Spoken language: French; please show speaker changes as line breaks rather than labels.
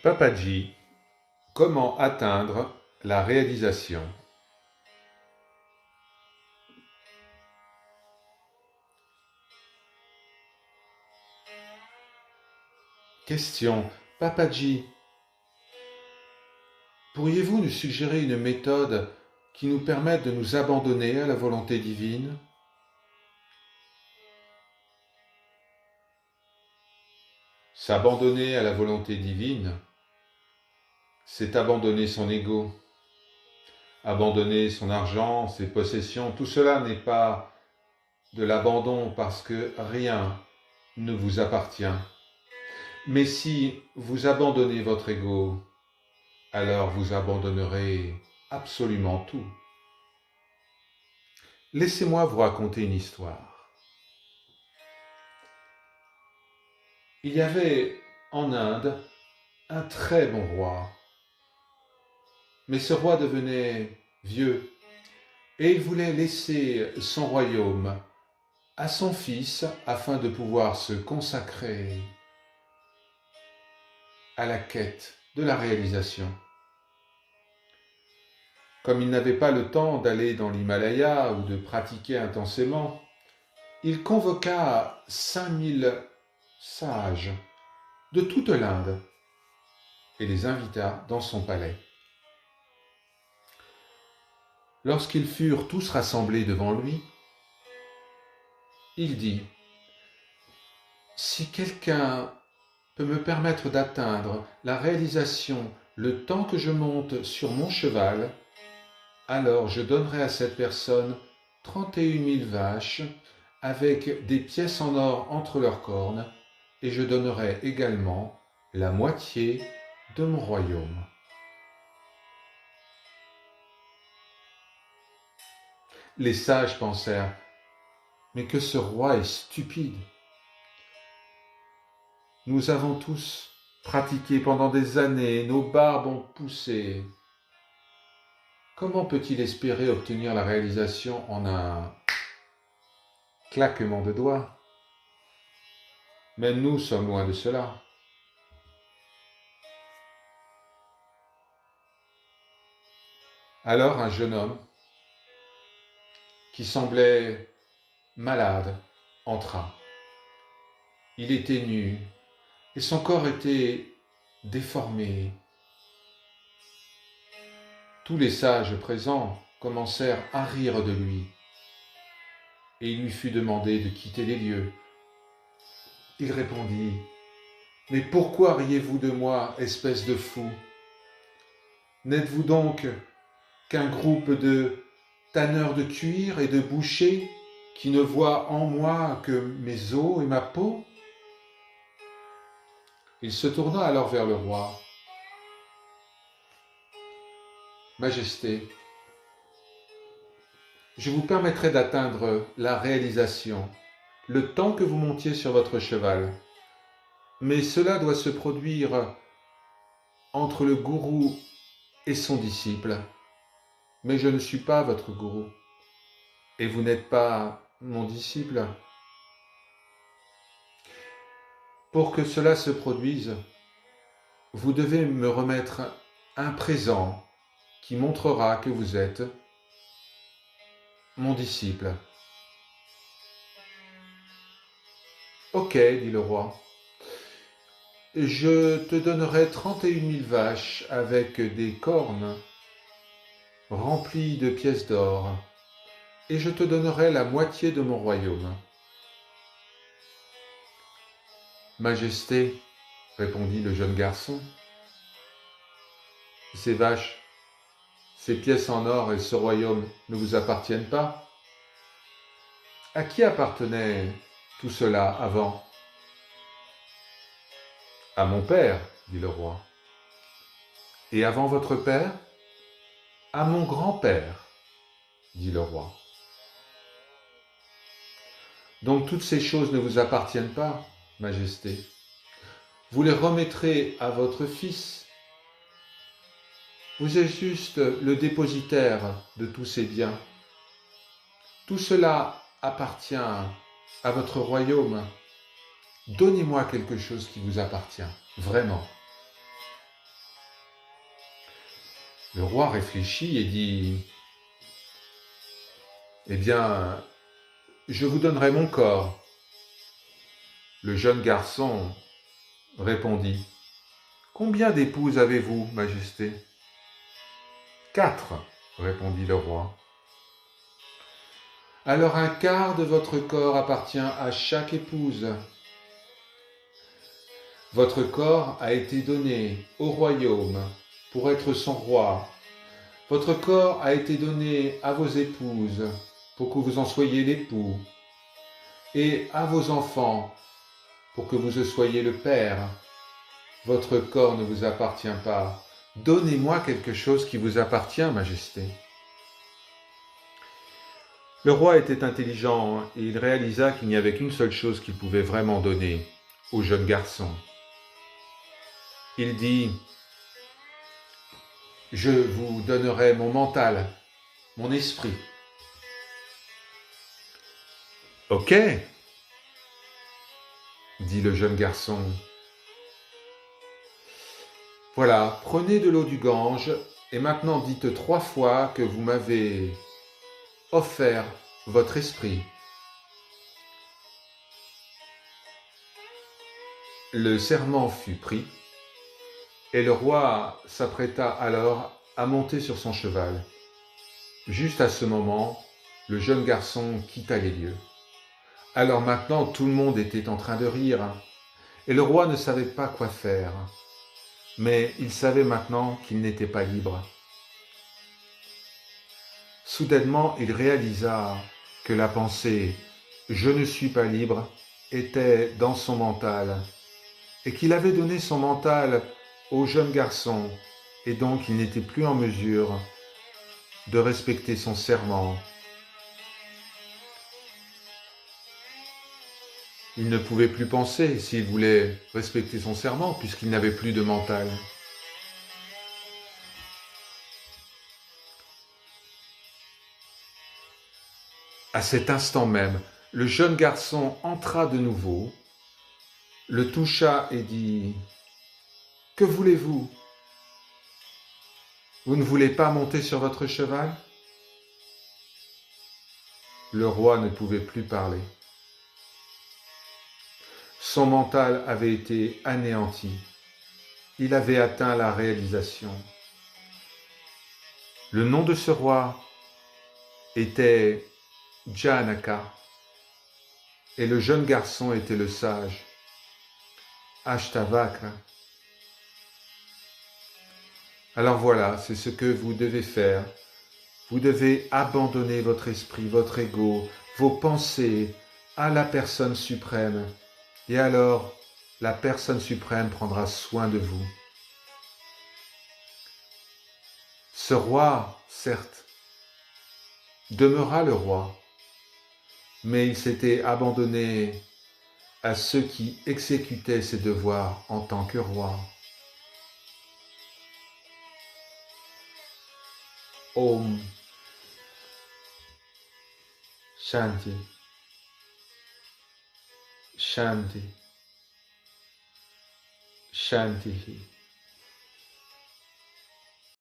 Papaji, comment atteindre la réalisation? Question. Papaji, pourriez-vous nous suggérer une méthode qui nous permette de nous abandonner à la volonté divine? S'abandonner à la volonté divine, c'est abandonner son ego, abandonner son argent, ses possessions. Tout cela n'est pas de l'abandon parce que rien ne vous appartient. Mais si vous abandonnez votre ego, alors vous abandonnerez absolument tout. Laissez-moi vous raconter une histoire. Il y avait en Inde un très bon roi, mais ce roi devenait vieux et il voulait laisser son royaume à son fils afin de pouvoir se consacrer à la quête de la réalisation. Comme il n'avait pas le temps d'aller dans l'Himalaya ou de pratiquer intensément, il convoqua 5000 sages de toute l'Inde et les invita dans son palais. Lorsqu'ils furent tous rassemblés devant lui, il dit : « Si quelqu'un peut me permettre d'atteindre la réalisation le temps que je monte sur mon cheval, alors je donnerai à cette personne 31 000 vaches avec des pièces en or entre leurs cornes, et je donnerai également la moitié de mon royaume. » Les sages pensèrent : « Mais que ce roi est stupide. Nous avons tous pratiqué pendant des années, nos barbes ont poussé. Comment peut-il espérer obtenir la réalisation en un claquement de doigts ? Mais nous sommes loin de cela. » Alors un jeune homme, qui semblait malade, entra. Il était nu et son corps était déformé. Tous les sages présents commencèrent à rire de lui et il lui fut demandé de quitter les lieux. Il répondit : « Mais pourquoi riez-vous de moi, espèce de fou ? N'êtes-vous donc qu'un groupe de tanneurs de cuir et de bouchers qui ne voient en moi que mes os et ma peau ?» Il se tourna alors vers le roi. « Majesté, je vous permettrai d'atteindre la réalisation le temps que vous montiez sur votre cheval. Mais cela doit se produire entre le gourou et son disciple. Mais je ne suis pas votre gourou, et vous n'êtes pas mon disciple. Pour que cela se produise, vous devez me remettre un présent qui montrera que vous êtes mon disciple. » « Ok, dit le roi. Je te donnerai 31 000 vaches avec des cornes remplies de pièces d'or, et je te donnerai la moitié de mon royaume. » « Majesté, répondit le jeune garçon, ces vaches, ces pièces en or et ce royaume ne vous appartiennent pas. À qui appartenait tout cela avant ? » « À mon père, dit le roi. »« Et avant votre père ? » ?»« À mon grand-père, dit le roi. »« Donc toutes ces choses ne vous appartiennent pas, Majesté. Vous les remettrez à votre fils. Vous êtes juste le dépositaire de tous ces biens. Tout cela appartient à votre royaume. Donnez-moi quelque chose qui vous appartient, vraiment. » Le roi réfléchit et dit, « Eh bien, je vous donnerai mon corps. » Le jeune garçon répondit, « Combien d'épouses avez-vous, Majesté ?»« 4, répondit le roi. « Alors un quart de votre corps appartient à chaque épouse. Votre corps a été donné au royaume pour être son roi. Votre corps a été donné à vos épouses pour que vous en soyez l'époux, et à vos enfants pour que vous soyez le père. Votre corps ne vous appartient pas. Donnez-moi quelque chose qui vous appartient, Majesté. » Le roi était intelligent et il réalisa qu'il n'y avait qu'une seule chose qu'il pouvait vraiment donner au jeune garçon. Il dit, « Je vous donnerai mon mental, mon esprit. » « Ok, » dit le jeune garçon. « Voilà, prenez de l'eau du Gange et maintenant dites 3 fois que vous m'avez offert votre esprit. » Le serment fut pris et le roi s'apprêta alors à monter sur son cheval. Juste à ce moment, le jeune garçon quitta les lieux. Alors maintenant, tout le monde était en train de rire et le roi ne savait pas quoi faire. Mais il savait maintenant qu'il n'était pas libre. Soudainement, il réalisa que la pensée « je ne suis pas libre » était dans son mental et qu'il avait donné son mental au jeune garçon et donc il n'était plus en mesure de respecter son serment. Il ne pouvait plus penser s'il voulait respecter son serment puisqu'il n'avait plus de mental. À cet instant même, le jeune garçon entra de nouveau, le toucha et dit « Que voulez-vous ? Vous ne voulez pas monter sur votre cheval ?» Le roi ne pouvait plus parler. Son mental avait été anéanti. Il avait atteint la réalisation. Le nom de ce roi était Janaka et le jeune garçon était le sage Ashtavakra. Alors voilà, c'est ce que vous devez faire. Vous devez abandonner votre esprit, votre ego, vos pensées à la personne suprême. Et alors, la personne suprême prendra soin de vous. Ce roi, certes, demeura le roi, mais il s'était abandonné à ceux qui exécutaient ses devoirs en tant que roi. Om Shanti Shanti Shanti